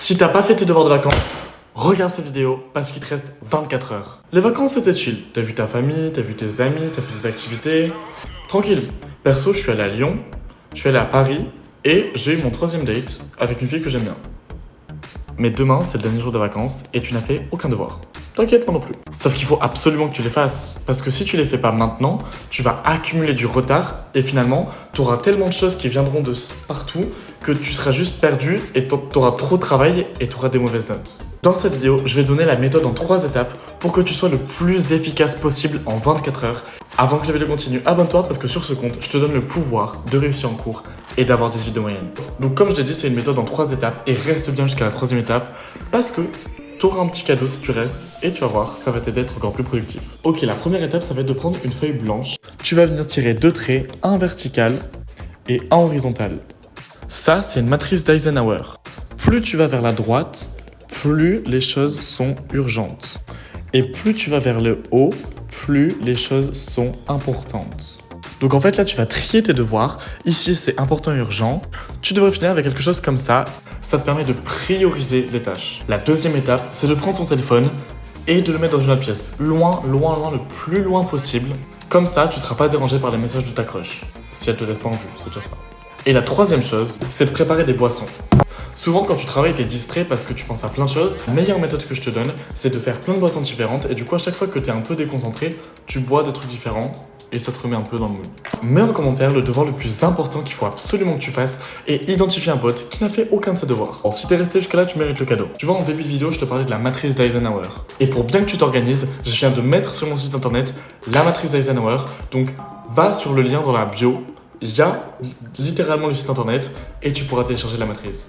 Si t'as pas fait tes devoirs de vacances, regarde cette vidéo parce qu'il te reste 24 heures. Les vacances c'était chill. T'as vu ta famille, t'as vu tes amis, t'as fait des activités. Tranquille. Perso, je suis allé à Lyon, je suis allé à Paris et j'ai eu mon 3e date avec une fille que j'aime bien. Mais demain, c'est le dernier jour de vacances et tu n'as fait aucun devoir. T'inquiète, moi non plus. Sauf qu'il faut absolument que tu les fasses. Parce que si tu les fais pas maintenant, tu vas accumuler du retard et finalement, tu auras tellement de choses qui viendront de partout que tu seras juste perdu et tu auras trop de travail et tu auras des mauvaises notes. Dans cette vidéo, je vais donner la méthode en 3 étapes pour que tu sois le plus efficace possible en 24 heures. Avant que la vidéo continue, abonne-toi parce que sur ce compte, je te donne le pouvoir de réussir en cours et d'avoir 18 de moyenne. Donc comme je t'ai dit, c'est une méthode en 3 étapes et reste bien jusqu'à la 3e étape parce que tu auras un petit cadeau si tu restes et tu vas voir, ça va t'aider à être encore plus productif. Ok, la première étape, ça va être de prendre une feuille blanche. Tu vas venir tirer 2 traits, un vertical et un horizontal. Ça, c'est une matrice d'Eisenhower. Plus tu vas vers la droite, plus les choses sont urgentes. Et plus tu vas vers le haut, plus les choses sont importantes. Donc en fait là tu vas trier tes devoirs, ici c'est important et urgent, tu devrais finir avec quelque chose comme ça te permet de prioriser les tâches. La 2e étape c'est de prendre ton téléphone et de le mettre dans une autre pièce, loin, le plus loin possible, comme ça tu seras pas dérangé par les messages de ta crush, si elle te laisse pas en vue, c'est déjà ça. Et la 3e chose, c'est de préparer des boissons. Souvent, quand tu travailles, tu es distrait parce que tu penses à plein de choses. La meilleure méthode que je te donne, c'est de faire plein de boissons différentes. Et du coup, à chaque fois que tu es un peu déconcentré, tu bois des trucs différents et ça te remet un peu dans le mood. Mets en commentaire le devoir le plus important qu'il faut absolument que tu fasses et identifie un pote qui n'a fait aucun de ses devoirs. Alors, si t'es resté jusqu'à là, tu mérites le cadeau. Tu vois, en début de vidéo, je te parlais de la matrice d'Eisenhower. Et pour bien que tu t'organises, je viens de mettre sur mon site internet la matrice d'Eisenhower. Donc, va sur le lien dans la bio. Il y a littéralement le site internet et tu pourras télécharger la matrice.